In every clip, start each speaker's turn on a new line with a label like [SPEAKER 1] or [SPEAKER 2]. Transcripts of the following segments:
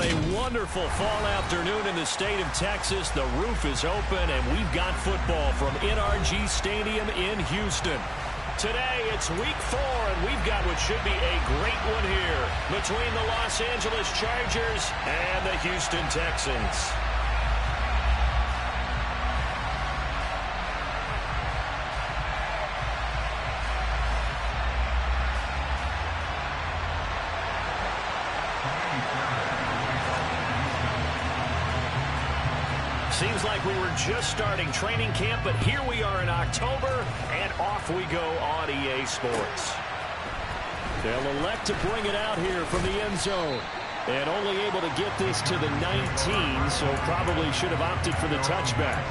[SPEAKER 1] a wonderful fall afternoon in the state of Texas. The roof is open, and we've got football from NRG Stadium in Houston. Today, it's week 4, and we've got what should be a great one here between the Los Angeles Chargers and the Houston Texans. Seems like we were just starting training camp, but here we are in October, and off we go on EA Sports. They'll elect to bring it out here from the end zone. And only able to get this to the 19, so probably should have opted for the touchback.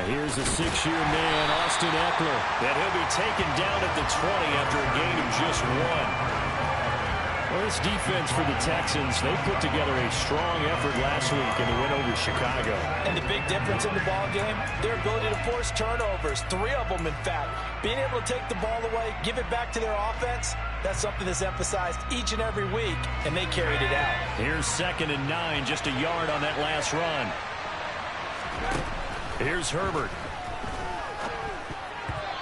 [SPEAKER 1] Here's a 6-year man, Austin Ekeler, and he'll be taken down at the 20 after a gain of just 1. Well, this defense for the Texans, they put together a strong effort last week in the win over Chicago.
[SPEAKER 2] And the big difference in the ball game, their ability to force turnovers, 3 of them in fact. Being able to take the ball away, give it back to their offense, that's something that's emphasized each and every week, and they carried it out.
[SPEAKER 1] Here's 2nd and 9, just a yard on that last run. Here's Herbert.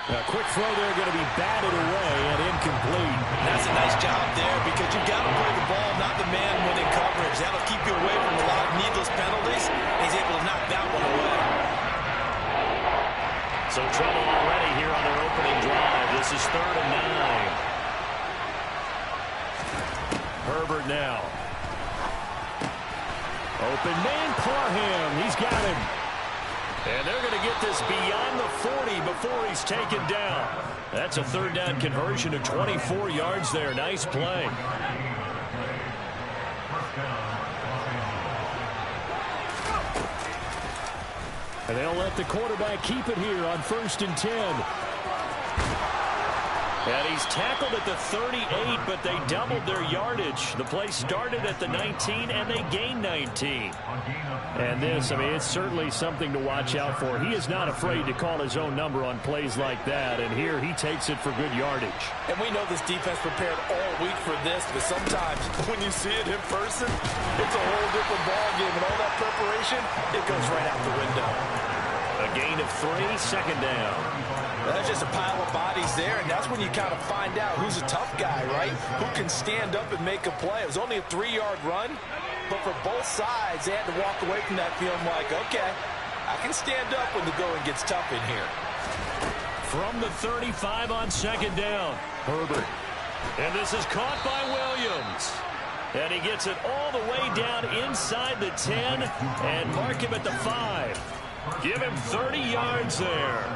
[SPEAKER 1] A quick throw there, going to be batted away and incomplete.
[SPEAKER 2] That's a nice job there because you've got to play the ball, not the man when in coverage. That'll keep you away from a lot of needless penalties. He's able to knock that one away.
[SPEAKER 1] So trouble already here on their opening drive. This is 3rd and 9. Herbert now. Open man, Parham. He's got him. And they're going to get this beyond the 40 before he's taken down. That's a 3rd down conversion of 24 yards there. Nice play. And they'll let the quarterback keep it here on 1st and 10. And he's tackled at the 38, but they doubled their yardage. The play started at the 19, and they gained 19. And this, I mean, it's certainly something to watch out for. He is not afraid to call his own number on plays like that, and here he takes it for good yardage.
[SPEAKER 2] And we know this defense prepared all week for this, but sometimes when you see it in person, it's a whole different ballgame, and all that preparation, it goes right out the window.
[SPEAKER 1] A gain of 3, 2nd down.
[SPEAKER 2] That's just a pile of bodies there, and that's when you kind of find out who's a tough guy, right? Who can stand up and make a play. It was only a 3-yard run, but for both sides, they had to walk away from that feeling like, okay, I can stand up when the going gets tough in here.
[SPEAKER 1] From the 35 on 2nd down, Herbert. And this is caught by Williams. And he gets it all the way down inside the 10 and mark him at the 5. Give him 30 yards there.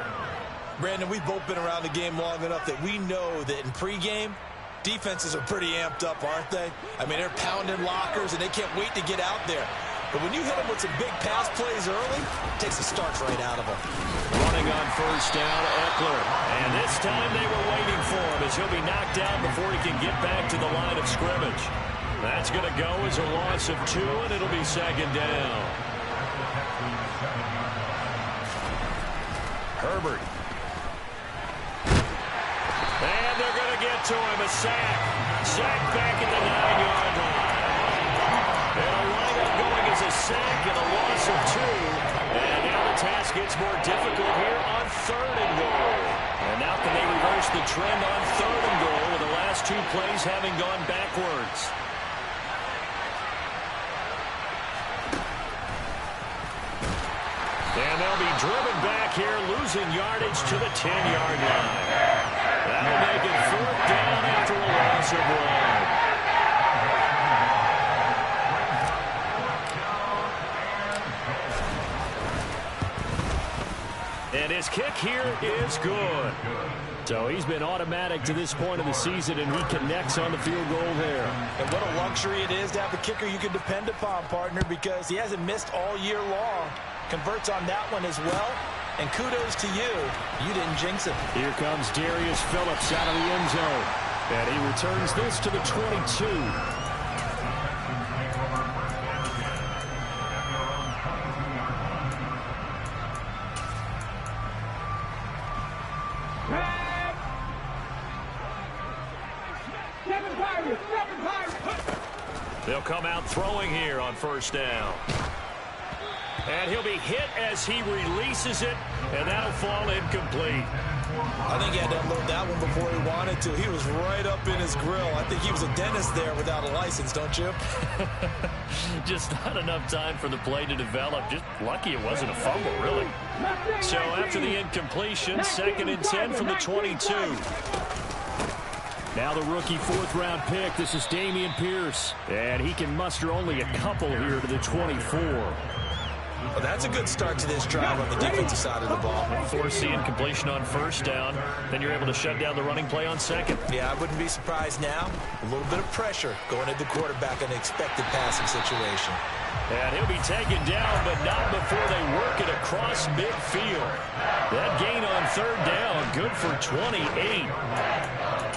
[SPEAKER 2] Brandon, we've both been around the game long enough that we know that in pregame, defenses are pretty amped up, aren't they? I mean, they're pounding lockers, and they can't wait to get out there. But when you hit them with some big pass plays early, it takes the starch right out of them.
[SPEAKER 1] Running on 1st down, Ekeler. And this time they were waiting for him as he'll be knocked down before he can get back to the line of scrimmage. That's going to go as a loss of 2, and it'll be 2nd down. Herbert. And they're going to get to him, a sack. Sack back at the 9-yard line. And a lineup going as a sack and a loss of 2. And now the task gets more difficult here on 3rd and goal. And now can they reverse the trend on 3rd and goal with the last 2 plays having gone backwards. And they'll be driven back here, losing yardage to the 10-yard line. That'll make it 4th down after a loss of 1. And his kick here is good. So he's been automatic to this point of the season, and he connects on the field goal there.
[SPEAKER 2] And what a luxury it is to have a kicker you can depend upon, partner, because he hasn't missed all year long. Converts on that one as well, And kudos to you. You didn't jinx him.
[SPEAKER 1] Here comes Darius Phillips out of the end zone. And he returns this to the 22. They'll come out throwing here on first down. And he'll be hit as he releases it, and that'll fall incomplete.
[SPEAKER 2] I think he had to unload that one before he wanted to. He was right up in his grill. I think he was a dentist there without a license, don't you?
[SPEAKER 1] Just not enough time for the play to develop. Just lucky it wasn't a fumble, really. So after the incompletion, 2nd and 10 from the 22. Now the rookie 4th-round pick. This is Dameon Pierce. And he can muster only a couple here to the 24.
[SPEAKER 2] Well, that's a good start to this drive on the defensive side of the ball.
[SPEAKER 1] Force the incompletion on first down. Then you're able to shut down the running play on 2nd.
[SPEAKER 2] Yeah, I wouldn't be surprised now. A little bit of pressure going at the quarterback in an expected passing situation.
[SPEAKER 1] And he'll be taken down, but not before they work it across midfield. That gain on 3rd down, good for 28.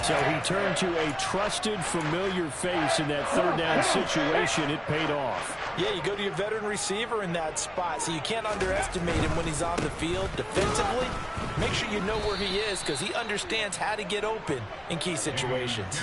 [SPEAKER 1] So he turned to a trusted, familiar face in that 3rd down situation. It paid off.
[SPEAKER 2] Yeah, you go to your veteran receiver in that spot, so you can't underestimate him when he's on the field defensively. Make sure you know where he is because he understands how to get open in key situations.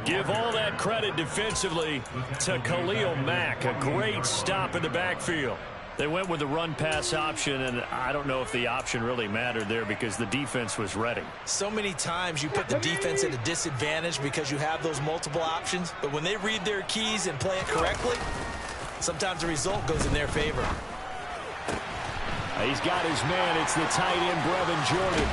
[SPEAKER 1] Give all that credit defensively to Khalil Mack. A great stop in the backfield. They went with the run-pass option, and I don't know if the option really mattered there because the defense was ready.
[SPEAKER 2] So many times you put the defense at a disadvantage because you have those multiple options, but when they read their keys and play it correctly, sometimes the result goes in their favor.
[SPEAKER 1] He's got his man. It's the tight end, Brevin Jordan.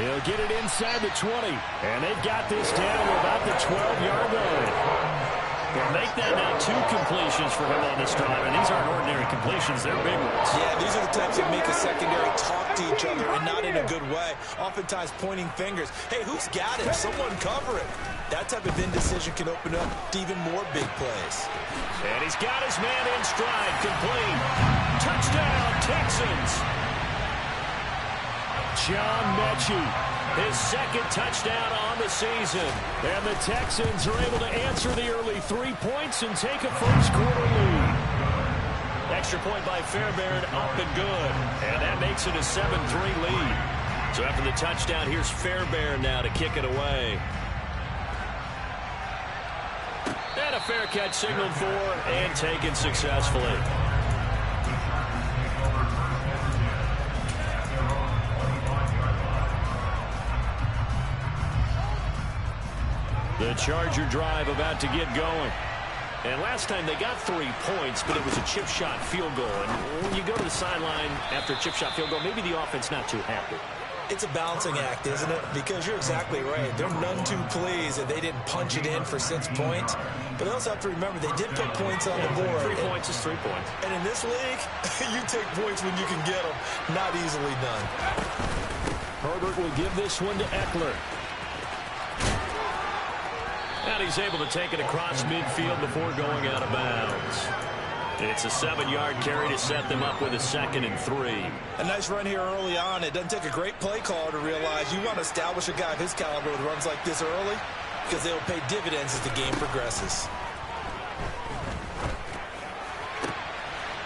[SPEAKER 1] He'll get it inside the 20, and they've got this down to about the 12-yard line. Well, make that now 2 completions for him on this drive, and these aren't ordinary completions. They're big ones.
[SPEAKER 2] Yeah, these are the types that make a secondary talk to each other, and not in a good way. Oftentimes pointing fingers. Hey, who's got it? Someone cover it. That type of indecision can open up to even more big plays.
[SPEAKER 1] And he's got his man in stride, complete. Touchdown, Texans. John Mechie, his 2nd touchdown on the season. And the Texans are able to answer the early 3 points and take a first-quarter lead. Extra point by Fairbairn, up and good. And that makes it a 7-3 lead. So after the touchdown, here's Fairbairn now to kick it away. And a fair catch signaled for and taken successfully. The Charger drive about to get going. And last time they got 3 points, but it was a chip shot field goal. And when you go to the sideline after a chip shot field goal, maybe the offense not too happy.
[SPEAKER 2] It's a balancing act, isn't it? Because you're exactly right. They're none too pleased that they didn't punch it in for 6 points. But they also have to remember they did put points on the board.
[SPEAKER 1] 3 points is 3 points.
[SPEAKER 2] And in this league, you take points when you can get them. Not easily done.
[SPEAKER 1] Herbert will give this one to Eckler. And he's able to take it across midfield before going out of bounds. It's a 7-yard carry to set them up with a 2nd and 3.
[SPEAKER 2] A nice run here early on. It doesn't take a great play caller to realize you want to establish a guy of his caliber with runs like this early because they will pay dividends as the game progresses.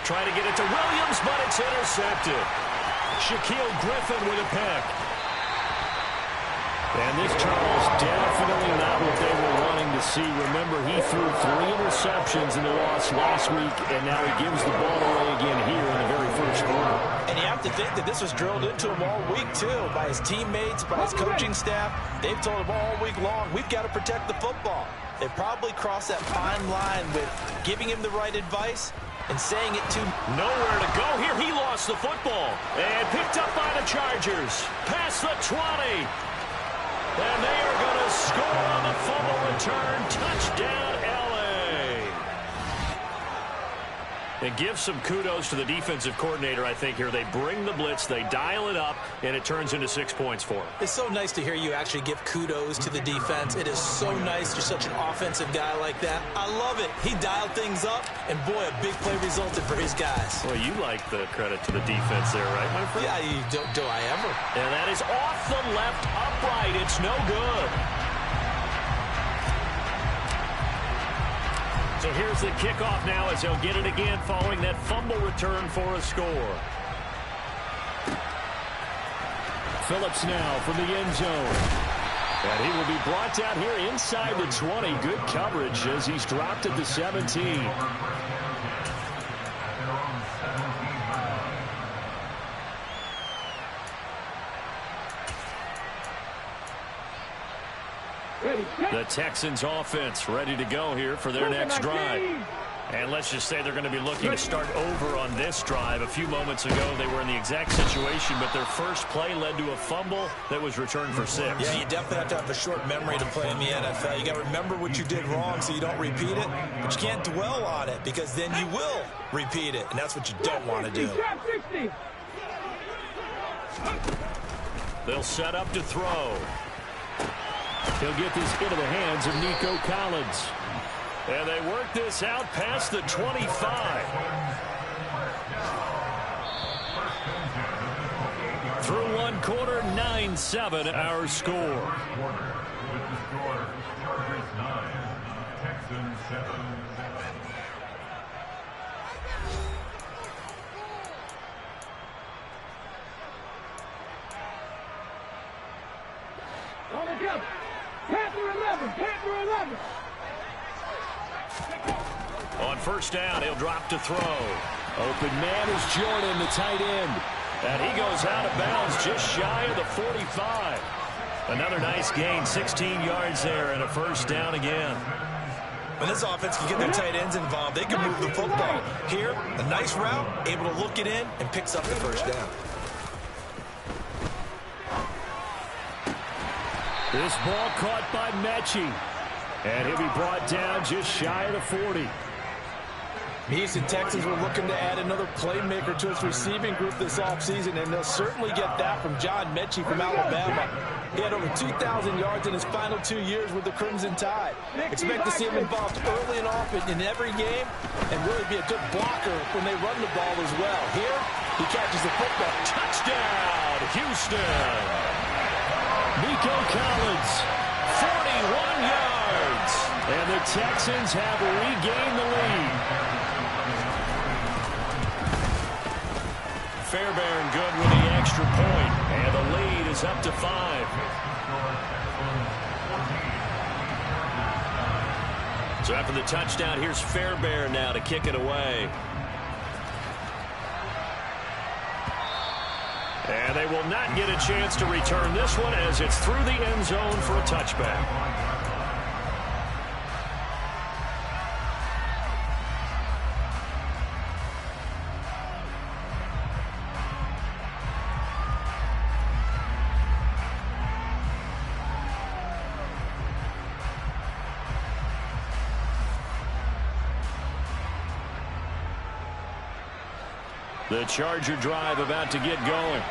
[SPEAKER 1] Trying to get it to Williams, but it's intercepted. Shaquille Griffin with a pick. And this, Charles, definitely not what they were wanting to see. Remember, he threw 3 interceptions in the loss last week, and now he gives the ball away again here in the very first quarter.
[SPEAKER 2] And you have to think that this was drilled into him all week, too, by his teammates, by his coaching staff. They've told him all week long, we've got to protect the football. They probably crossed that fine line with giving him the right advice and saying it to
[SPEAKER 1] nowhere to go here. He lost the football and picked up by the Chargers. Past the 20. And they are going to score on the fumble return. Touchdown, L.A. And give some kudos to the defensive coordinator, I think, here. They bring the blitz, they dial it up, and it turns into 6 points for them.
[SPEAKER 2] It's so nice to hear you actually give kudos to the defense. It is so nice. You're such an offensive guy like that. I love it. He dialed things up, and boy, a big play resulted for his guys.
[SPEAKER 1] Well, you like the credit to the defense there, right, my friend?
[SPEAKER 2] Yeah, do I ever.
[SPEAKER 1] And that is off the left upright. It's no good. So here's the kickoff now as he'll get it again following that fumble return for a score. Phillips now from the end zone. And he will be brought down here inside the 20. Good coverage as he's dropped at the 17. The Texans offense ready to go here for their next drive. And let's just say they're going to be looking to start over on this drive. A few moments ago, they were in the exact situation, but their first play led to a fumble that was returned for 6.
[SPEAKER 2] Yeah, you definitely have to have a short memory to play in the NFL. You got to remember what you did wrong so you don't repeat it, but you can't dwell on it because then you will repeat it, and that's what you don't want to do.
[SPEAKER 1] They'll set up to throw. He'll get this into the hands of Nico Collins. And they work this out past the 25. Through one quarter, 9-7 our score. Texans 7.
[SPEAKER 3] On the jump. Panther 11. Panther 11.
[SPEAKER 1] On first down, he'll drop to throw. Open man is Jordan, the tight end. And he goes out of bounds just shy of the 45. Another nice gain, 16 yards there, and a first down again.
[SPEAKER 2] When this offense can get their tight ends involved, they can move the football. Here, a nice route, able to look it in, and picks up the first down.
[SPEAKER 1] This ball caught by Mechie. And he'll be brought down just shy of the 40.
[SPEAKER 2] The Houston Texans were looking to add another playmaker to its receiving group this offseason, and they'll certainly get that from John Mechie from Alabama. He had over 2,000 yards in his final 2 years with the Crimson Tide. Expect to see him involved early and often in every game and really be a good blocker when they run the ball as well. Here, he catches the football.
[SPEAKER 1] Touchdown, Houston! Nico Collins, 41 yards. And the Texans have regained the lead. Fairbairn good with the extra point, and the lead is up to 5. So after the touchdown, here's Fairbairn now to kick it away. And they will not get a chance to return this one as it's through the end zone for a touchback. The Charger drive about to get going.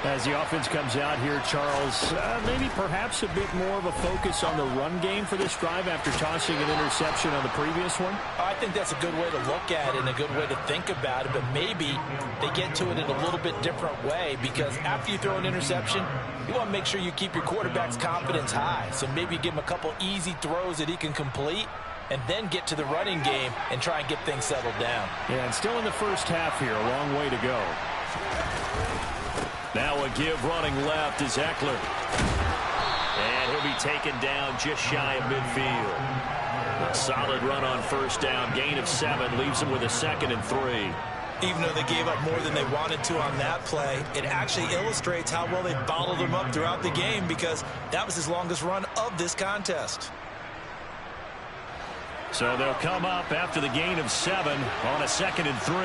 [SPEAKER 1] As the offense comes out here, Charles, maybe perhaps a bit more of a focus on the run game for this drive after tossing an interception on the previous one?
[SPEAKER 2] I think that's a good way to look at it and a good way to think about it, but maybe they get to it in a little bit different way because after you throw an interception, you want to make sure you keep your quarterback's confidence high. So maybe give him a couple easy throws that he can complete and then get to the running game and try and get things settled down.
[SPEAKER 1] Yeah, and still in the first half here, a long way to go. Now a give running left is Eckler. And he'll be taken down just shy of midfield. A solid run on first down, gain of 7, leaves him with a 2nd and 3.
[SPEAKER 2] Even though they gave up more than they wanted to on that play, it actually illustrates how well they bottled him up throughout the game because that was his longest run of this contest.
[SPEAKER 1] So they'll come up after the gain of 7 on a 2nd and 3.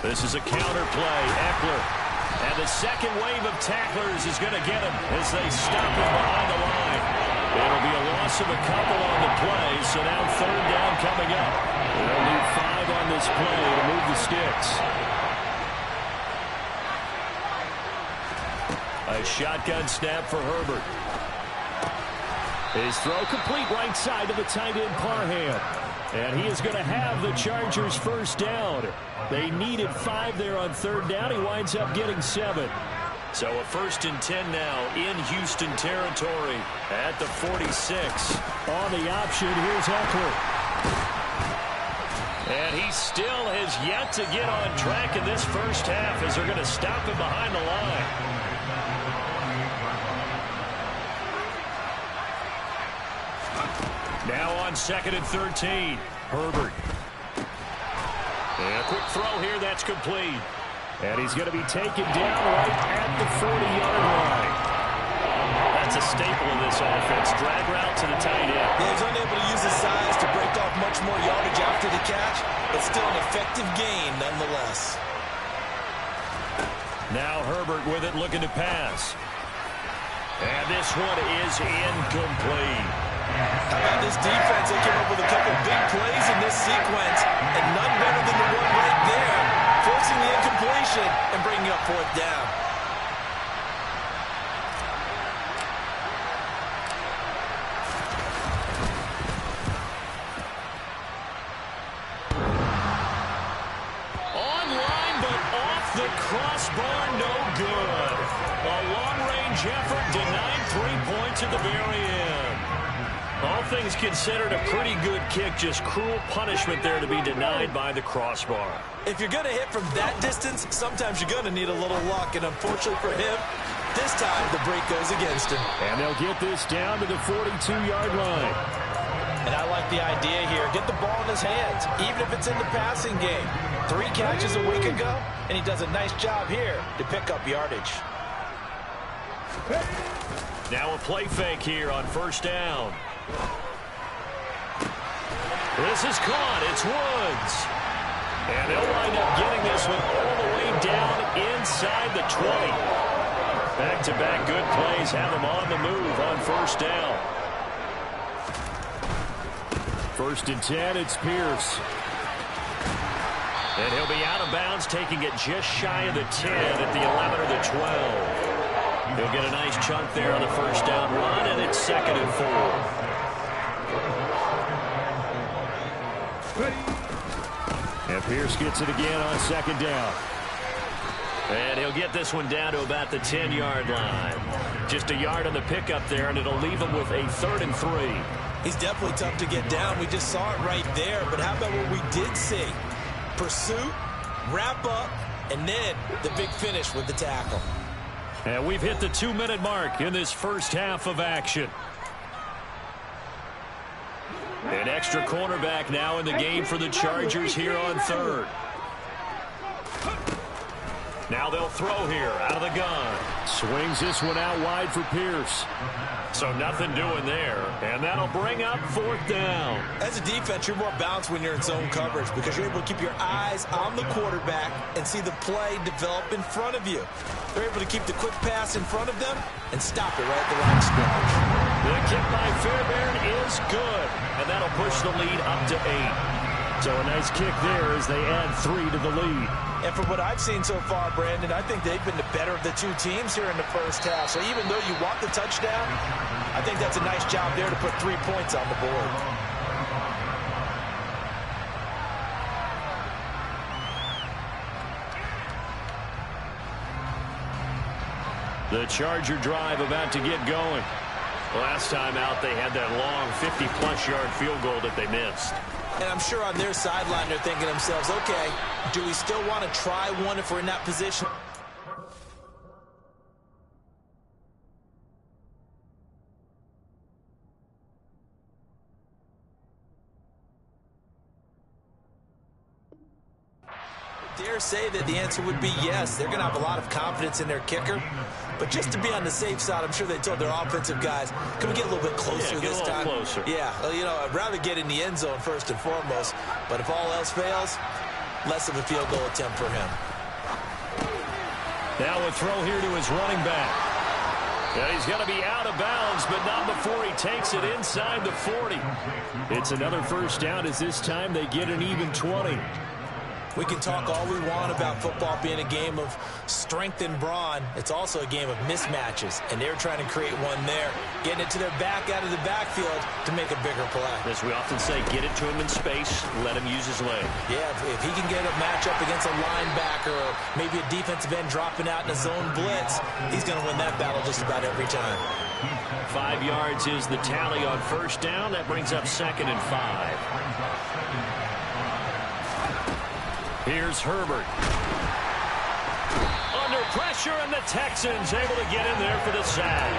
[SPEAKER 1] This is a counter play. Eckler. And the second wave of tacklers is going to get him as they stop him behind the line. It'll be a loss of a couple on the play, so now third down coming up. They'll need 5 on this play to move the sticks. A shotgun snap for Herbert. His throw complete right side to the tight end Parham. And he is going to have the Chargers first down. They needed 5 there on third down. He winds up getting 7. So a 1st and 10 now in Houston territory at the 46. On the option, here's Eckler. And he still has yet to get on track in this first half as they're going to stop him behind the line. Now on 2nd and 13. Herbert. And a quick throw here that's complete. And he's going to be taken down right at the 40-yard line. That's a staple of this offense. Drag route to the tight end.
[SPEAKER 2] Yeah, he's unable to use his size to break off much more yardage after the catch, but still an effective gain nonetheless.
[SPEAKER 1] Now Herbert with it, looking to pass. And this one is incomplete.
[SPEAKER 2] How about this defense? They came up with a couple big plays in this sequence, and none better than the one right there, forcing the incompletion and bringing up 4th down.
[SPEAKER 1] Online, but off the crossbar, no good. A long-range effort denied 3 points at the very end. All things considered, a pretty good kick. Just cruel punishment there to be denied by the crossbar.
[SPEAKER 2] If you're going to hit from that distance, sometimes you're going to need a little luck. And unfortunately for him, this time the break goes against him.
[SPEAKER 1] And they'll get this down to the 42-yard line.
[SPEAKER 2] And I like the idea here. Get the ball in his hands, even if it's in the passing game. 3 catches a week ago, and he does a nice job here to pick up yardage.
[SPEAKER 1] Now a play fake here on 1st down. This is caught. It's Woods. And they'll wind up getting this one all the way down inside the 20. Back-to-back good plays have them on the move on 1st down. 1st and 10, it's Pierce. And he'll be out of bounds, taking it just shy of the 10 at the 11 or the 12. He'll get a nice chunk there on the 1st down run, and it's 2nd and 4. And Pierce gets it again on 2nd down. And he'll get this one down to about the 10-yard line. Just a yard on the pickup there, and it'll leave him with a 3rd and 3.
[SPEAKER 2] He's definitely tough to get down. We just saw it right there. But how about what we did see? Pursuit, wrap up, and then the big finish with the tackle.
[SPEAKER 1] And we've hit the 2-minute mark in this first half of action. An extra cornerback now in the game for the Chargers here on 3rd. Now they'll throw here out of the gun. Swings this one out wide for Pierce. So nothing doing there. And that'll bring up 4th down.
[SPEAKER 2] As a defense, you're more balanced when you're in zone coverage because you're able to keep your eyes on the quarterback and see the play develop in front of you. They're able to keep the quick pass in front of them and stop it right at the line of scrimmage.
[SPEAKER 1] The kick by Fairbairn is good. And that'll push the lead up to 8. So a nice kick there as they add 3 to the lead.
[SPEAKER 2] And from what I've seen so far, Brandon, I think they've been the better of the 2 teams here in the first half. So even though you want the touchdown, I think that's a nice job there to put 3 points on the board.
[SPEAKER 1] The Charger drive about to get going. Last time out, they had that long 50-plus yard field goal that they missed.
[SPEAKER 2] And I'm sure on their sideline, they're thinking to themselves, okay, do we still want to try one if we're in that position? Dare say that the answer would be yes. They're going to have a lot of confidence in their kicker. But just to be on the safe side, I'm sure they told their offensive guys, can we get a little bit closer this time?
[SPEAKER 1] Closer.
[SPEAKER 2] Yeah, well, you know, I'd rather get in the end zone first and foremost. But if all else fails, less of a field goal attempt for him.
[SPEAKER 1] Now a throw here to his running back. And he's going to be out of bounds, but not before he takes it inside the 40. It's another first down as this time they get an even 20.
[SPEAKER 2] We can talk all we want about football being a game of strength and brawn. It's also a game of mismatches, and they're trying to create one there, getting it to their back out of the backfield to make a bigger play.
[SPEAKER 1] As we often say, get it to him in space, let him use his leg.
[SPEAKER 2] Yeah, if he can get a matchup against a linebacker or maybe a defensive end dropping out in a zone blitz, he's going to win that battle just about every time.
[SPEAKER 1] 5 yards is the tally on first down. That brings up 2nd and 5. Here's Herbert. Under pressure, and the Texans able to get in there for the sack.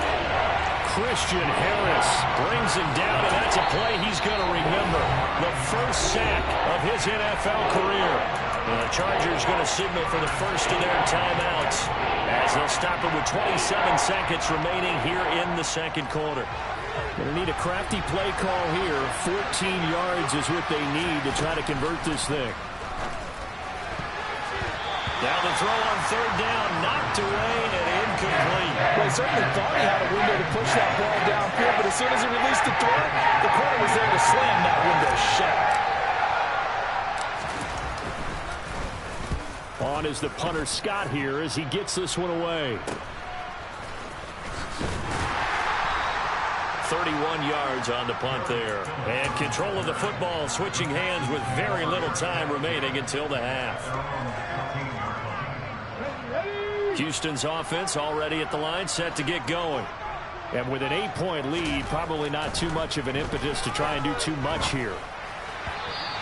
[SPEAKER 1] Christian Harris brings him down, and that's a play he's going to remember. The first sack of his NFL career. And the Chargers going to signal for the first of their timeouts as they'll stop it with 27 seconds remaining here in the second quarter. Going to need a crafty play call here. 14 yards is what they need to try to convert this thing. Now the throw on third down, knocked away and incomplete.
[SPEAKER 2] Well, he certainly thought he had a window to push that ball downfield, but as soon as he released the throw, the corner was there to slam that window shut.
[SPEAKER 1] On is the punter Scott here as he gets this one away. 31 yards on the punt there. And control of the football, switching hands with very little time remaining until the half. Houston's offense already at the line, set to get going. And with an 8-point lead, probably not too much of an impetus to try and do too much here.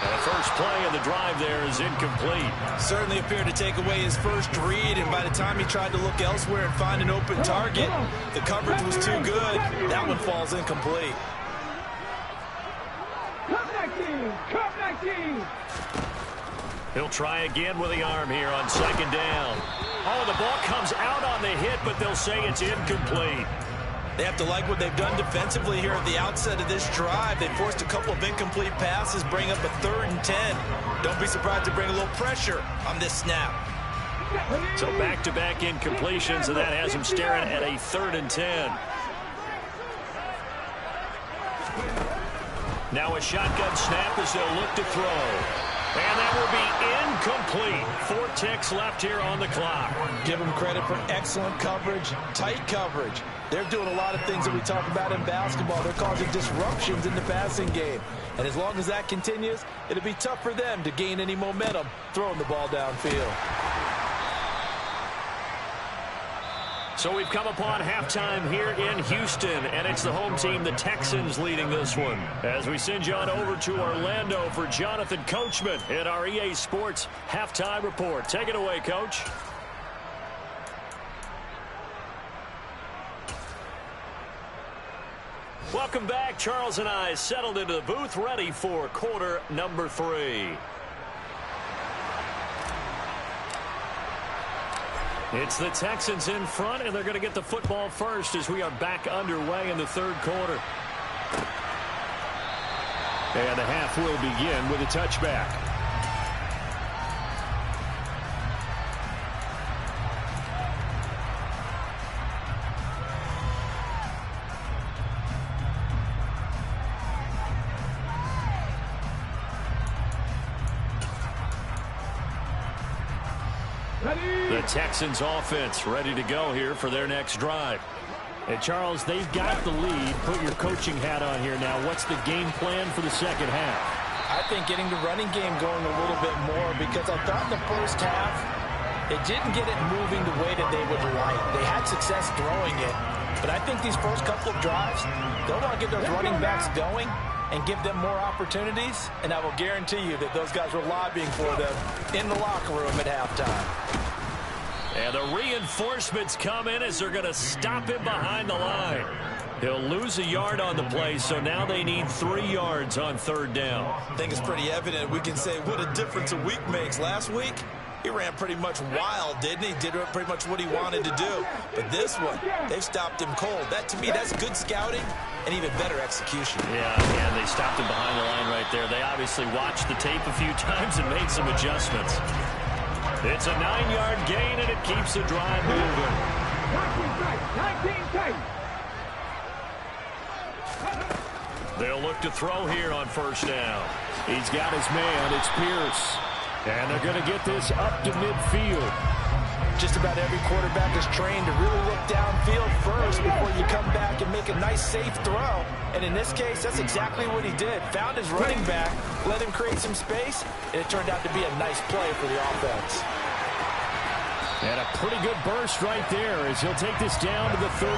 [SPEAKER 1] And the first play of the drive there is incomplete.
[SPEAKER 2] Certainly appeared to take away his first read, and by the time he tried to look elsewhere and find an open target, the coverage was too good. That one falls incomplete.
[SPEAKER 3] Come back in.
[SPEAKER 1] He'll try again with the arm here on second down. Oh, the ball comes out on the hit, but they'll say it's incomplete.
[SPEAKER 2] They have to like what they've done defensively here at the outset of this drive. They forced a couple of incomplete passes, bring up a 3rd and 10. Don't be surprised to bring a little pressure on this snap.
[SPEAKER 1] So back-to-back incompletions, and that has him staring at a 3rd and 10. Now a shotgun snap as they'll look to throw. And that will be incomplete. 4 ticks left here on the clock.
[SPEAKER 2] Give them credit for excellent coverage, tight coverage. They're doing a lot of things that we talk about in basketball. They're causing disruptions in the passing game. And as long as that continues, it'll be tough for them to gain any momentum throwing the ball downfield.
[SPEAKER 1] So we've come upon halftime here in Houston, and it's the home team, the Texans, leading this one. As we send you on over to Orlando for Jonathan Coachman in our EA Sports Halftime Report. Take it away, Coach. Welcome back. Charles and I settled into the booth, ready for quarter number 3. It's the Texans in front, and they're going to get the football first as we are back underway in the third quarter. And the half will begin with a touchback. The Texans offense ready to go here for their next drive. And Charles, they've got the lead. Put your coaching hat on here now. What's the game plan for the second half?
[SPEAKER 2] I think getting the running game going a little bit more, because I thought in the first half it didn't get it moving the way that they would like. They had success throwing it, but I think these first couple of drives, they'll want to get those running backs going and give them more opportunities, and I will guarantee you that those guys were lobbying for them in the locker room at halftime.
[SPEAKER 1] And the reinforcements come in as they're going to stop him behind the line. He'll lose a yard on the play, so now they need 3 yards on third down.
[SPEAKER 2] I think it's pretty evident. We can say what a difference a week makes. Last week, He ran pretty much wild, didn't he? Did pretty much what he wanted to do. But this one, they've stopped him cold. That, to me, that's good scouting and even better execution.
[SPEAKER 1] Yeah, and they stopped him behind the line right there. They obviously watched the tape a few times and made some adjustments. It's a 9-yard gain, and it keeps the drive moving.
[SPEAKER 3] 19 tight.
[SPEAKER 1] They'll look to throw here on first down. He's got his man. It's Pierce. And they're going to get this up to midfield.
[SPEAKER 2] Just about every quarterback is trained to really look downfield first before you come back and make a nice, safe throw. And in this case, that's exactly what he did. Found his running back, let him create some space, and it turned out to be a nice play for the offense.
[SPEAKER 1] And a pretty good burst right there as he'll take this down to the 33.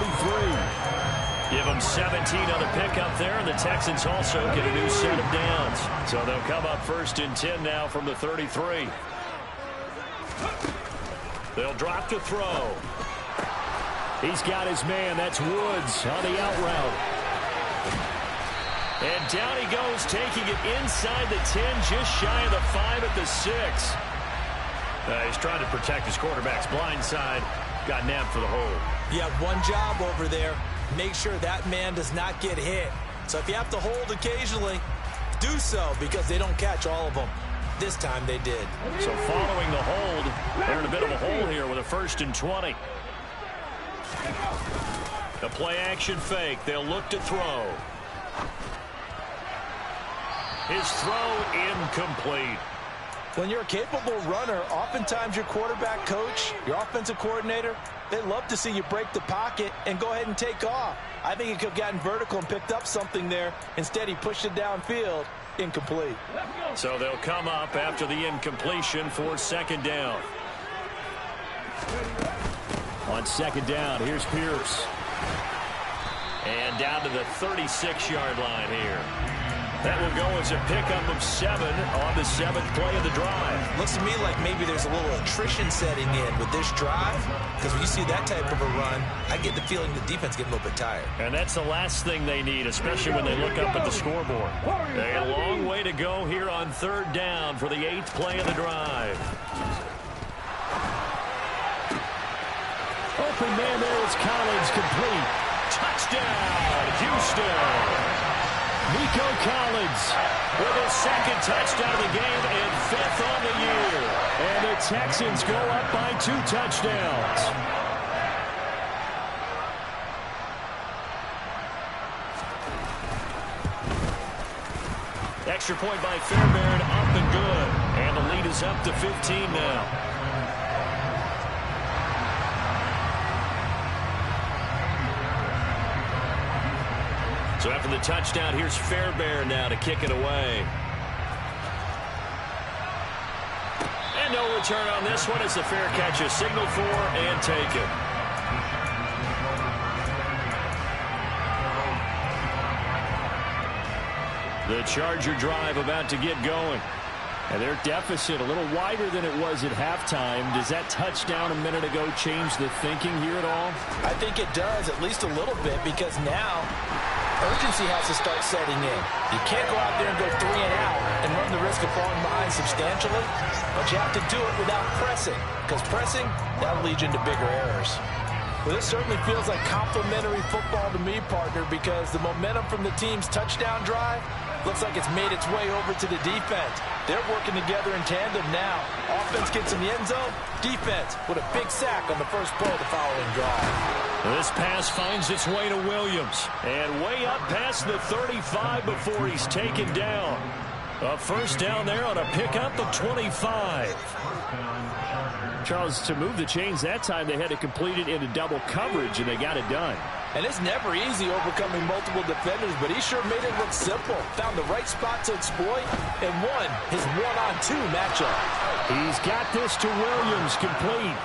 [SPEAKER 1] Give them 17 on the pickup there, and the Texans also get a new set of downs. So they'll come up first and 10 now from the 33. They'll drop to throw. He's got his man. That's Woods on the out route. And down he goes, taking it inside the 10, just shy of the 5 at the 6. He's trying to protect his quarterback's blind side. Got nabbed for the hold.
[SPEAKER 2] You have one job over there. Make sure that man does not get hit. So if you have to hold occasionally, do so, because they don't catch all of them. This time they did.
[SPEAKER 1] So following the hold, they're in a bit of a hole here with a 1st and 20. The play action fake. They'll look to throw. His throw incomplete.
[SPEAKER 2] When you're a capable runner, oftentimes your quarterback coach, your offensive coordinator, they love to see you break the pocket and go ahead and take off. I think he could have gotten vertical and picked up something there. Instead, he pushed it downfield. Incomplete.
[SPEAKER 1] So they'll come up after the incompletion for 2nd down. On 2nd down, here's Pierce. And down to the 36-yard line here. That will go as a pickup of 7 on the 7th play of the drive.
[SPEAKER 2] Looks to me like maybe there's a little attrition setting in with this drive, because when you see that type of a run, I get the feeling the defense getting a little bit tired.
[SPEAKER 1] And that's the last thing they need, especially when they look up at the scoreboard. A long way to go here on 3rd down for the 8th play of the drive. Open man there is Collins, complete. Touchdown, Houston. Nico Collins with his 2nd touchdown of the game and 5th on the year. And the Texans go up by 2 touchdowns. Extra point by Fairbairn, up and good. And the lead is up to 15 now. So after the touchdown, here's Fairbairn now to kick it away. And no return on this one. It's a fair catch, a signal for and taken. The Charger drive about to get going. And their deficit a little wider than it was at halftime. Does that touchdown a minute ago change the thinking here at all?
[SPEAKER 2] I think it does, at least a little bit, because now urgency has to start setting in. You can't go out there and go 3 and out and run the risk of falling behind substantially, but you have to do it without pressing, because pressing, that'll lead you into bigger errors. Well, this certainly feels like complimentary football to me, partner, because the momentum from the team's touchdown drive looks like it's made its way over to the defense. They're working together in tandem now. Offense gets in the end zone. Defense with a big sack on the first play of the following drive.
[SPEAKER 1] This pass finds its way to Williams. And way up past the 35 before he's taken down. A 1st down there on a pickup of 25. Charles, to move the chains that time, they had to complete it into double coverage, and they got it done.
[SPEAKER 2] And it's never easy overcoming multiple defenders, but he sure made it look simple. Found the right spot to exploit and won his 1-on-2 matchup.
[SPEAKER 1] He's got this to Williams, complete.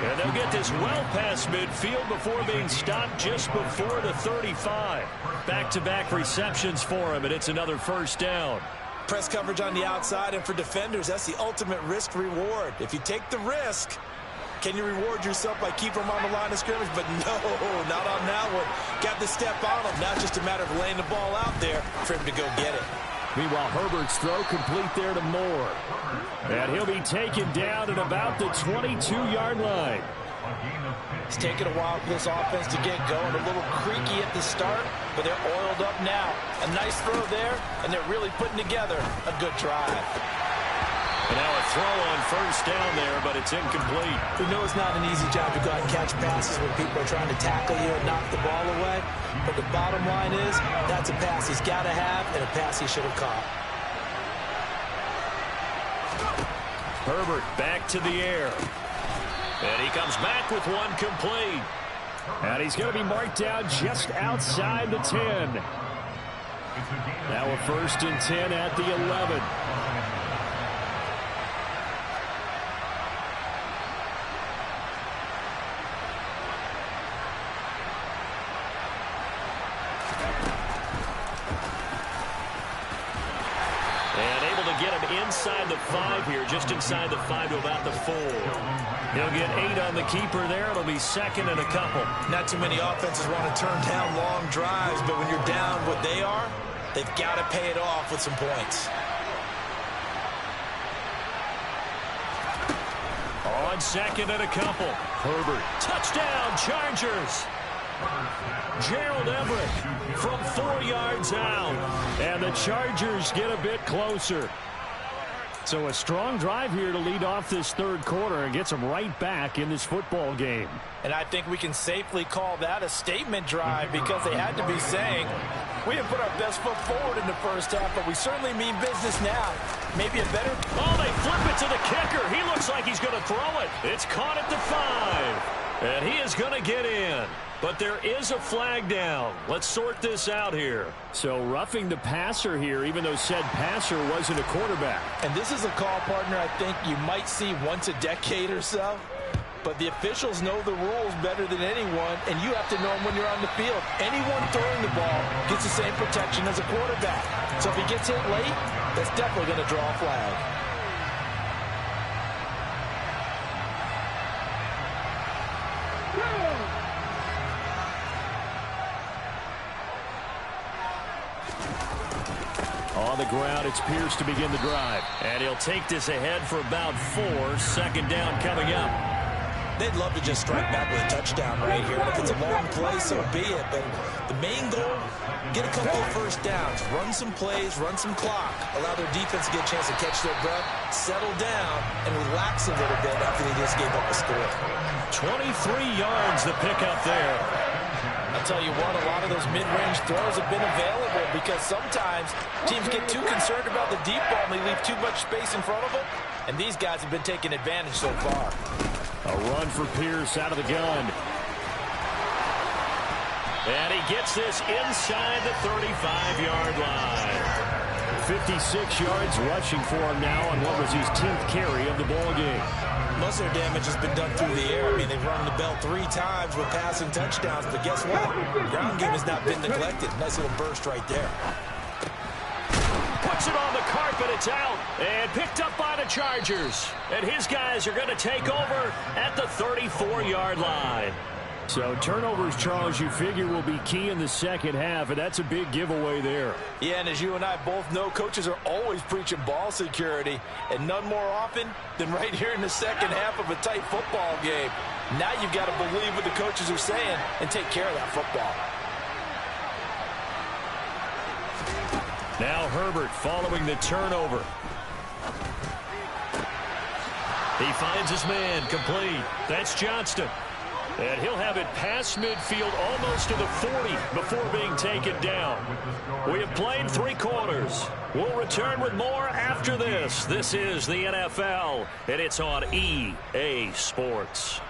[SPEAKER 1] And they'll get this well past midfield before being stopped just before the 35. Back-to-back receptions for him, and it's another 1st down.
[SPEAKER 2] Press coverage on the outside, and for defenders, that's the ultimate risk-reward. If you take the risk, can you reward yourself by keeping them on the line of scrimmage? But no, not on that one. Got to step on them. Now it's just a matter of laying the ball out there for him to go get it.
[SPEAKER 1] Meanwhile, Herbert's throw complete there to Moore. And he'll be taken down at about the 22-yard line.
[SPEAKER 2] It's taken a while for this offense to get going. A little creaky at the start, but they're oiled up now. A nice throw there, and they're really putting together a good drive.
[SPEAKER 1] And now a throw on first down there, but it's incomplete.
[SPEAKER 4] We know it's not an easy job to go out and catch passes when people are trying to tackle you and knock the ball away. But the bottom line is, that's a pass he's got to have and a pass he should have caught.
[SPEAKER 1] Herbert back to the air. And he comes back with one complete. And he's going to be marked down just outside the 10. Now a 1st and 10 at the 11. Inside the 5 here, just inside the 5 to about the 4. He'll get 8 on the keeper there. It'll be 2nd and a couple.
[SPEAKER 4] Not too many offenses want to turn down long drives, but when you're down what they are, they've got to pay it off with some points.
[SPEAKER 1] On 2nd and a couple. Herbert. Touchdown, Chargers. Gerald Everett from 4 yards out. And the Chargers get a bit closer. So a strong drive here to lead off this 3rd quarter and gets them right back in this football game.
[SPEAKER 2] And I think we can safely call that a statement drive because they had to be saying, we didn't put our best foot forward in the first half, but we certainly mean business now. Maybe a better...
[SPEAKER 1] Oh, they flip it to the kicker. He looks like he's going to throw it. It's caught at the 5. And he is going to get in. But there is a flag down. Let's sort this out here. So roughing the passer here, even though said passer wasn't a quarterback.
[SPEAKER 4] And this is a call, partner, I think you might see once a decade or so. But the officials know the rules better than anyone, and you have to know them when you're on the field. Anyone throwing the ball gets the same protection as a quarterback. So if he gets hit late, that's definitely going to draw a flag.
[SPEAKER 1] On the ground, it's Pierce to begin the drive. And he'll take this ahead for about 4. 2nd down coming up.
[SPEAKER 4] They'd love to just strike back with a touchdown right here. And if it's a long play, so be it. But the main goal, get a couple of first downs. Run some plays, run some clock. Allow their defense to get a chance to catch their breath, settle down, and relax a little bit after they just gave up a score.
[SPEAKER 1] 23 yards the pickup there.
[SPEAKER 2] I'll tell you what, a lot of those mid-range throws have been available because sometimes teams get too concerned about the deep ball and they leave too much space in front of them. And these guys have been taking advantage so far.
[SPEAKER 1] A run for Pierce out of the gun. And he gets this inside the 35-yard line. 56 yards rushing for him now on what was his 10th carry of the ball game.
[SPEAKER 4] Most of their damage has been done through the air. I mean, they've rung the bell 3 times with passing touchdowns, but guess what? Ground game has not been neglected. Nice little burst right there.
[SPEAKER 1] Puts it on the carpet, it's out, and picked up by the Chargers. And his guys are going to take over at the 34-yard line. So turnovers, Charles, you figure will be key in the second half, and that's a big giveaway there.
[SPEAKER 2] Yeah, and as you and I both know, coaches are always preaching ball security, and none more often than right here in the second half of a tight football game. Now you've got to believe what the coaches are saying and take care of that football.
[SPEAKER 1] Now Herbert following the turnover. He finds his man complete. That's Johnston. And he'll have it past midfield almost to the 40 before being taken down. We have played 3 quarters. We'll return with more after this. This is the NFL, and it's on EA Sports.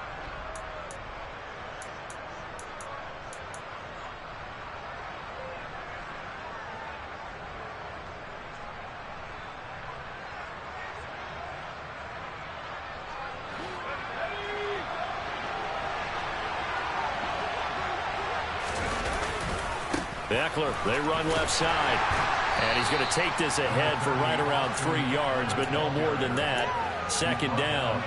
[SPEAKER 1] Eckler, they run left side. And he's going to take this ahead for right around 3 yards, but no more than that. Second down.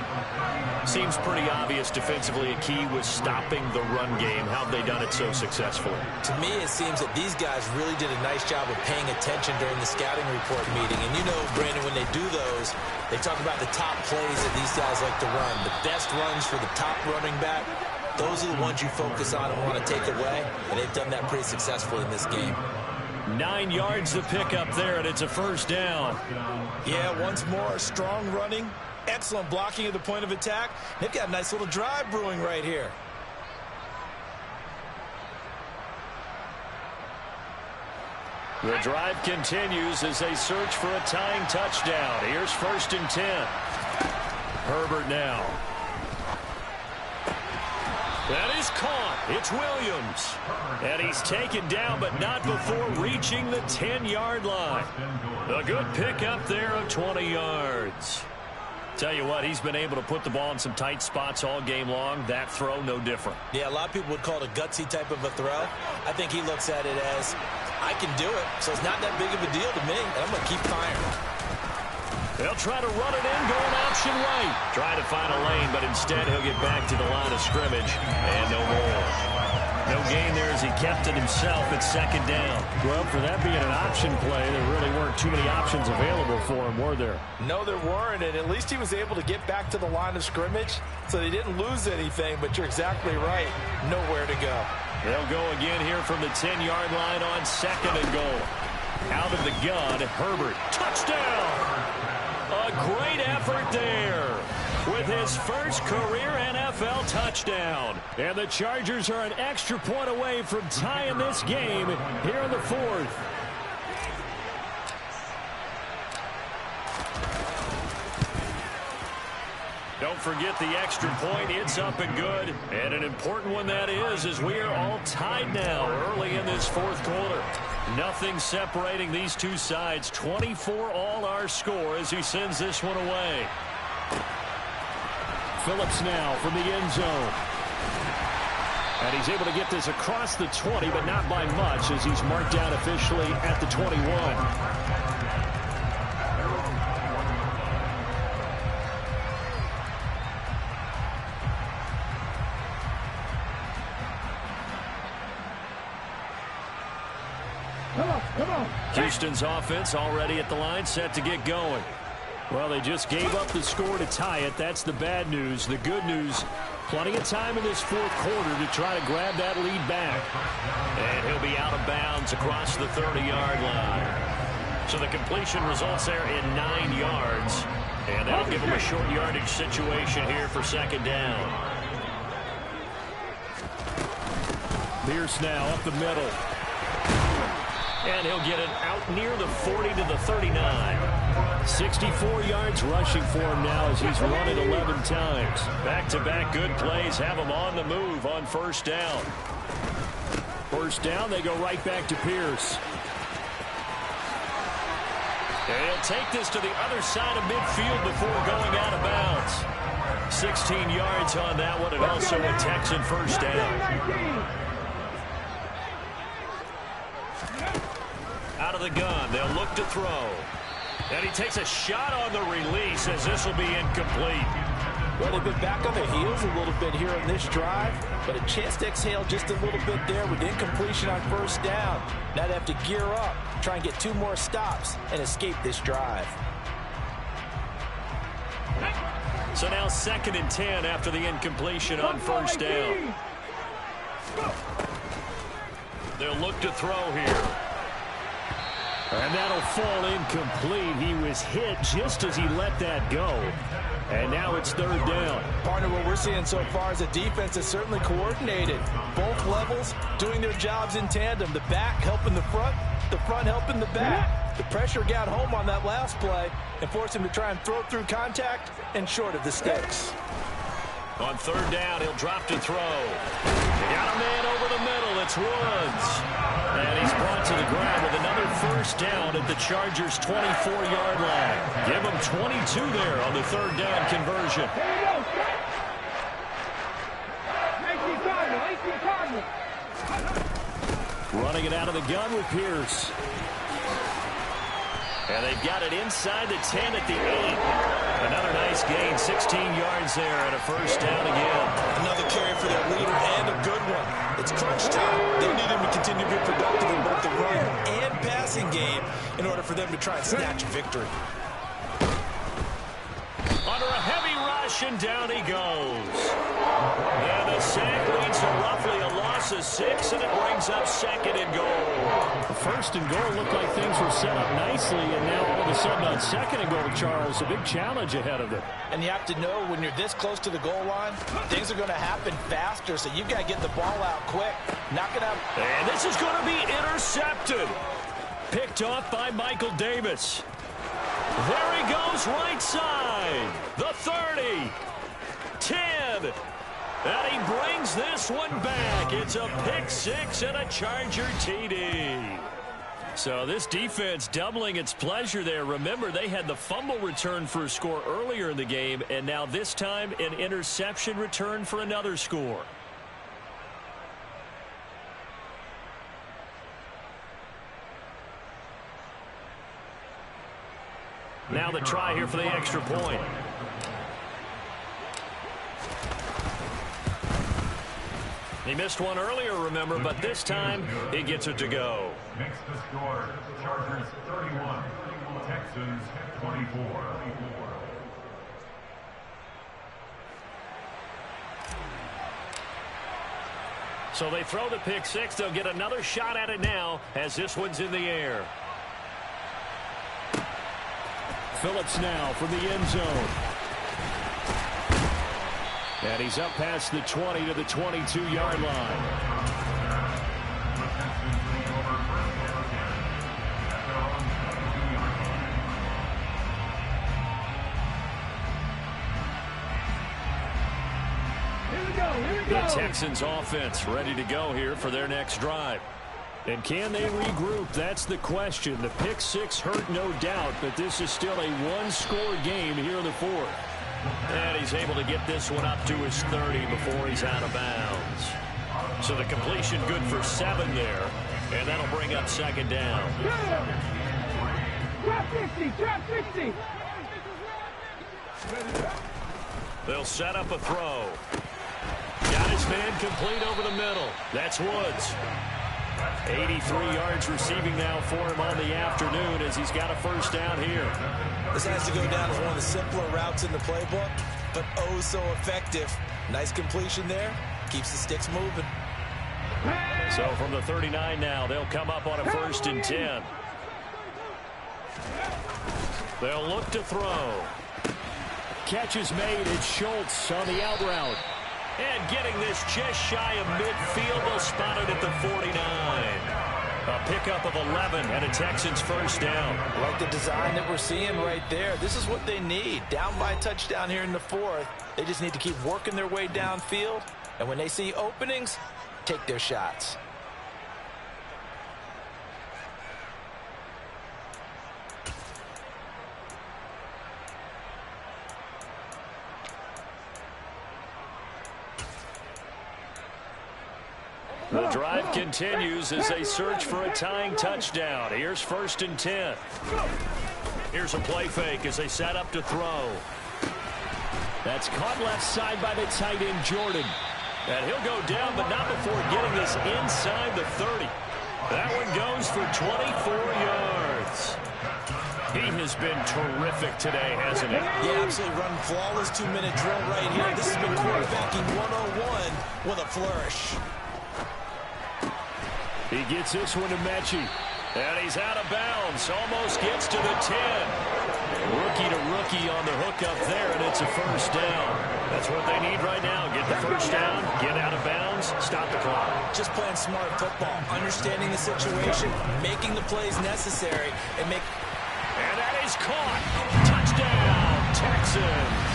[SPEAKER 1] Seems pretty obvious defensively a key was stopping the run game. How have they done it so successfully?
[SPEAKER 4] To me, it seems that these guys really did a nice job of paying attention during the scouting report meeting. And you know, Brandon, when they do those, they talk about the top plays that these guys like to run. The best runs for the top running back, those are the ones you focus on and want to take away. And they've done that pretty successfully in this game.
[SPEAKER 1] 9 yards to pick up there, and it's a first down.
[SPEAKER 2] Yeah, once more, strong running, excellent blocking at the point of attack. They've got a nice little drive brewing right here.
[SPEAKER 1] The drive continues as they search for a tying touchdown. Here's 1st and 10. Herbert now. That is caught. It's Williams. And he's taken down, but not before reaching the 10-yard line. A good pickup there of 20 yards. Tell you what, he's been able to put the ball in some tight spots all game long. That throw, no different.
[SPEAKER 4] Yeah, a lot of people would call it a gutsy type of a throw. I think he looks at it as, I can do it, so it's not that big of a deal to me, and I'm going to keep firing.
[SPEAKER 1] They'll try to run it in, going option right. Trying to find a lane, but instead he'll get back to the line of scrimmage, and no more. No gain there as he kept it himself at 2nd down.
[SPEAKER 5] Well, for that being an option play, there really weren't too many options available for him, were there?
[SPEAKER 2] No, there weren't, and at least he was able to get back to the line of scrimmage, so they didn't lose anything, but you're exactly right. Nowhere to go.
[SPEAKER 1] They'll go again here from the 10-yard line on 2nd and goal. Out of the gun, Herbert. Touchdown! A great effort there with his first career NFL touchdown. And the Chargers are an extra point away from tying this game here in the 4th. Don't forget the extra point. It's up and good. And an important one that is, as we are all tied now early in this 4th quarter. Nothing separating these two sides. 24 all our score as he sends this one away.
[SPEAKER 5] Phillips now from the end zone. And he's able to get this across the 20, but not by much as he's marked down officially at the 21.
[SPEAKER 1] Houston's offense already at the line, set to get going.
[SPEAKER 5] Well, they just gave up the score to tie it. That's the bad news. The good news, plenty of time in this 4th quarter to try to grab that lead back.
[SPEAKER 1] And he'll be out of bounds across the 30-yard line. So the completion results there in 9 yards. And that'll give him a short yardage situation here for 2nd down.
[SPEAKER 5] Pierce now up the middle.
[SPEAKER 1] And he'll get it out near the 40 to the 39.
[SPEAKER 5] 64 yards rushing for him now as he's run it 11 times.
[SPEAKER 1] Back-to-back good plays have him on the move on 1st down.
[SPEAKER 5] 1st down, they go right back to Pierce.
[SPEAKER 1] And he'll take this to the other side of midfield before going out of bounds. 16 yards on that one, and also a Texan 1st down. Out of the gun, they'll look to throw. And he takes a shot on the release as this will be incomplete.
[SPEAKER 2] Well, they've been back on their heels a little bit here on this drive, but a chance to exhale just a little bit there with incompletion on 1st down. Now they have to gear up, try and get 2 more stops, and escape this drive.
[SPEAKER 1] So now 2nd and 10 after the incompletion on 1st down. They'll look to throw here.
[SPEAKER 5] And that'll fall incomplete. He was hit just as he let that go. And now it's 3rd down.
[SPEAKER 2] Partner, what we're seeing so far is the defense is certainly coordinated. Both levels doing their jobs in tandem. The back helping the front helping the back. The pressure got home on that last play and forced him to try and throw through contact and short of the sticks.
[SPEAKER 1] On 3rd down, he'll drop to throw. Got a man over the middle. It's Woods. And he's brought to the ground with another 1st down at the Chargers' 24-yard line. Give him 22 there on the 3rd down conversion.
[SPEAKER 5] Running it out of the gun with Pierce. And they've got it inside the 10 at the 8. Another nice gain, 16 yards there and a first down again.
[SPEAKER 4] Another carry for their leader and a good one. It's crunch time. They need him to continue to be productive in both the run and passing game in order for them to try and snatch a victory.
[SPEAKER 5] Under a heavy rush, and down he goes. And the sack leads to roughly a loss of 6, and it brings up second and goal. First and goal looked like things were set up nicely, and now all of a sudden on second and goal, Charles, a big challenge ahead of them.
[SPEAKER 2] And you have to know when you're this close to the goal line, things are going to happen faster, so you've got to get the ball out quick. Not going to have...
[SPEAKER 5] And this is going to be intercepted. Picked off by Michael Davis. There he goes, right side. The 30. 10. And he brings this one back. It's a pick 6 and a Charger TD. So this defense doubling its pleasure there. Remember, they had the fumble return for a score earlier in the game, and now this time an interception return for another score. Now the try here for the extra point. He missed one earlier, remember, but this time he gets it to go.
[SPEAKER 6] Next to score, Chargers 31, Texans 24.
[SPEAKER 5] So they throw the pick 6. They'll get another shot at it now as this one's in the air. Phillips now from the end zone. And he's up past the 20 to the 22-yard line. The Texans offense ready to go here for their next drive. And can they regroup? That's the question. The pick 6 hurt, no doubt, but this is still a one-score game here in the fourth. And he's able to get this one up to his 30 before he's out of bounds. So the completion good for 7 there, and that'll bring up second down.
[SPEAKER 3] Trap 60, trap 60.
[SPEAKER 5] They'll set up a throw. Got his man complete over the middle. That's Woods. 83 yards receiving now for him on the afternoon as he's got a first down here.
[SPEAKER 4] This has to go down as one of the simpler routes in the playbook, but oh so effective. Nice completion there. Keeps the sticks moving.
[SPEAKER 5] So from the 39 now, they'll come up on a 1st and 10. They'll look to throw. Catch is made. It's Schultz on the out route. And getting this just shy of midfield, they'll spot it at the 49. A pickup of 11 and a Texans first down.
[SPEAKER 2] Like the design that we're seeing right there. This is what they need. Down by a touchdown here in the fourth. They just need to keep working their way downfield. And when they see openings, take their shots.
[SPEAKER 5] The drive continues as they search for a tying touchdown. Here's 1st and 10. Here's a play fake as they set up to throw. That's caught left side by the tight end, Jordan. And he'll go down, but not before getting this inside the 30. That one goes for 24 yards. He has been terrific today, hasn't he?
[SPEAKER 4] Yeah, absolutely running flawless 2-minute drill right here. This has been quarterbacking 101 with a flourish.
[SPEAKER 5] He gets this one to Mechie. And he's out of bounds. Almost gets to the 10. Rookie to rookie on the hook up there, and it's a first down. That's what they need right now. Get the first down, get out of bounds, stop the clock.
[SPEAKER 4] Just playing smart football, understanding the situation, making the plays necessary, and make...
[SPEAKER 5] And that is caught. Touchdown, Texans.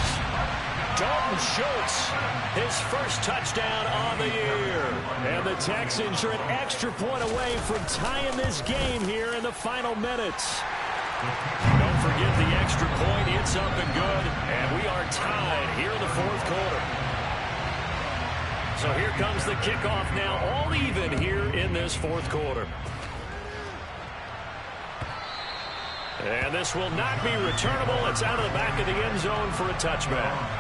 [SPEAKER 5] Dalton Schultz, his first touchdown on the year. And the Texans are an extra point away from tying this game here in the final minutes. Don't forget the extra point. It's up and good. And we are tied here in the fourth quarter. So here comes the kickoff now, all even here in this fourth quarter. And this will not be returnable. It's out of the back of the end zone for a touchback.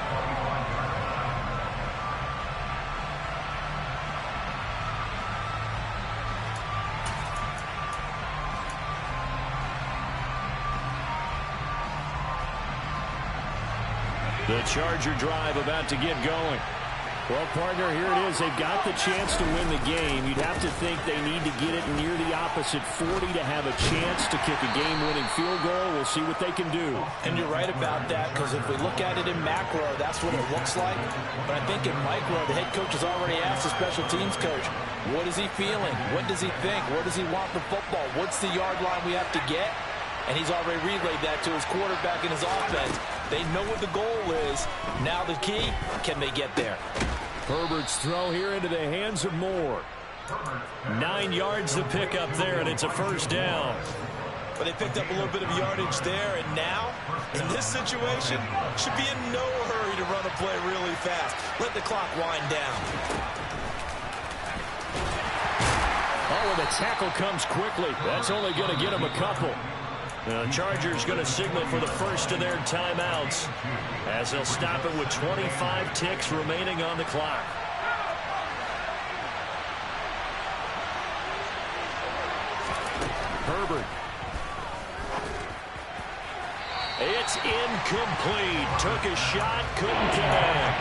[SPEAKER 5] The Charger drive about to get going.
[SPEAKER 7] Well, partner, here it is. They've got the chance to win the game. You'd have to think they need to get it near the opposite 40 to have a chance to kick a game-winning field goal. We'll see what they can do.
[SPEAKER 2] And you're right about that, because if we look at it in macro, that's what it looks like. But I think in micro, the head coach has already asked the special teams coach, what is he feeling? What does he think? Where does he want the football? What's the yard line we have to get? And he's already relayed that to his quarterback and his offense. They know what the goal is. Now the key, can they get there?
[SPEAKER 5] Herbert's throw here into the hands of Moore. 9 yards to pick up there, and it's a first down.
[SPEAKER 4] But they picked up a little bit of yardage there, and now, in this situation, should be in no hurry to run a play really fast. Let the clock wind down.
[SPEAKER 5] Oh, and the tackle comes quickly. That's only going to get him a couple. The Chargers going to signal for the first of their timeouts as they'll stop it with 25 ticks remaining on the clock. Herbert. It's incomplete. Took a shot, couldn't connect.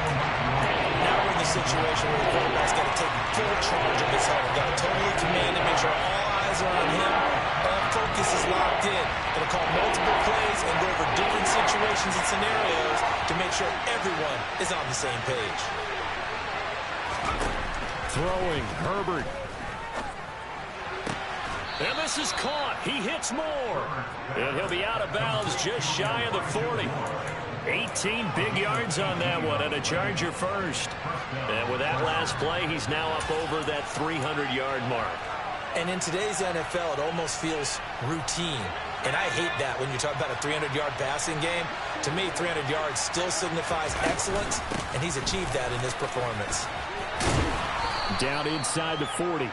[SPEAKER 4] Now we're in the situation where the quarterback's got to take full charge of his helmet. Got to totally command and make sure all eyes are on him. All focus is locked in. Going to call multiple plays and go over different situations and scenarios to make sure everyone is on the same page.
[SPEAKER 5] Throwing, Herbert. And this is caught. He hits Moore. And he'll be out of bounds just shy of the 40. 18 big yards on that one, and a Charger first. And with that last play, he's now up over that 300-yard mark.
[SPEAKER 4] And in today's NFL, it almost feels routine. And I hate that when you talk about a 300-yard passing game. To me, 300 yards still signifies excellence, and he's achieved that in this performance.
[SPEAKER 5] Down inside the 40.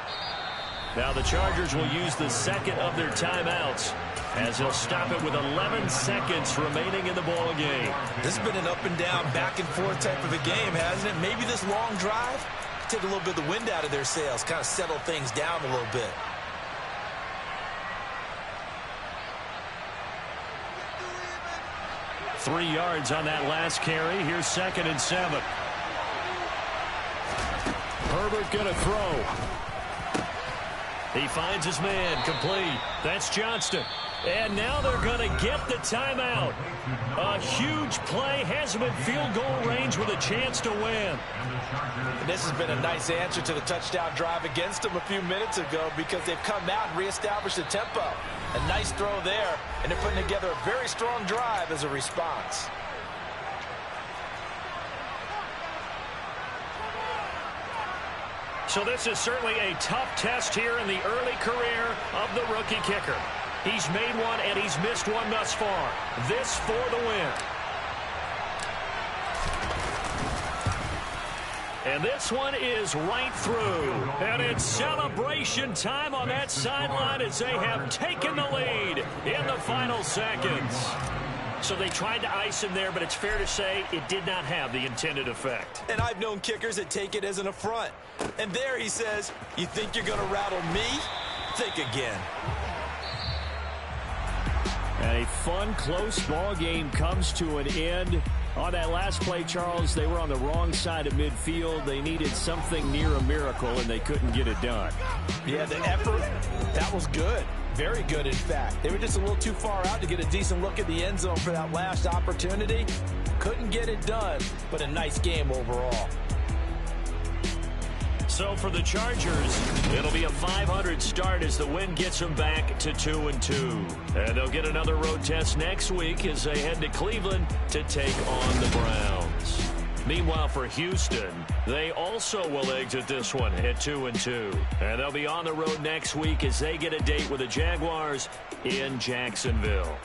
[SPEAKER 5] Now the Chargers will use the second of their timeouts as they'll stop it with 11 seconds remaining in the ball game.
[SPEAKER 4] This has been an up and down, back and forth type of a game, hasn't it? Maybe this long drive take a little bit of the wind out of their sails, kind of settle things down a little bit.
[SPEAKER 5] Three yards on that last carry. Here's 2nd and 7. Herbert going to throw. He finds his man, complete. That's Johnston. And now they're going to get the timeout. A huge play has him in field goal range with a chance to win.
[SPEAKER 2] And this has been a nice answer to the touchdown drive against them a few minutes ago, because they've come out and reestablished the tempo. A nice throw there, and they're putting together a very strong drive as a response.
[SPEAKER 5] So this is certainly a tough test here in the early career of the rookie kicker. He's made one and he's missed one thus far. This for the win. And this one is right through. And it's celebration time on that sideline as they have taken the lead in the final seconds. So they tried to ice him there, but it's fair to say it did not have the intended effect.
[SPEAKER 4] And I've known kickers that take it as an affront. And there he says, you think you're going to rattle me? Think again.
[SPEAKER 7] And a fun, close ball game comes to an end. On that last play, Charles, they were on the wrong side of midfield. They needed something near a miracle, and they couldn't get it done.
[SPEAKER 2] Yeah, the effort, that was good. Very good, in fact. They were just a little too far out to get a decent look at the end zone for that last opportunity. Couldn't get it done, but a nice game overall.
[SPEAKER 5] So for the Chargers, it'll be a 500 start as the win gets them back to 2-2. And they'll get another road test next week as they head to Cleveland to take on the Browns. Meanwhile, for Houston, they also will exit this one at 2-2. And they'll be on the road next week as they get a date with the Jaguars in Jacksonville.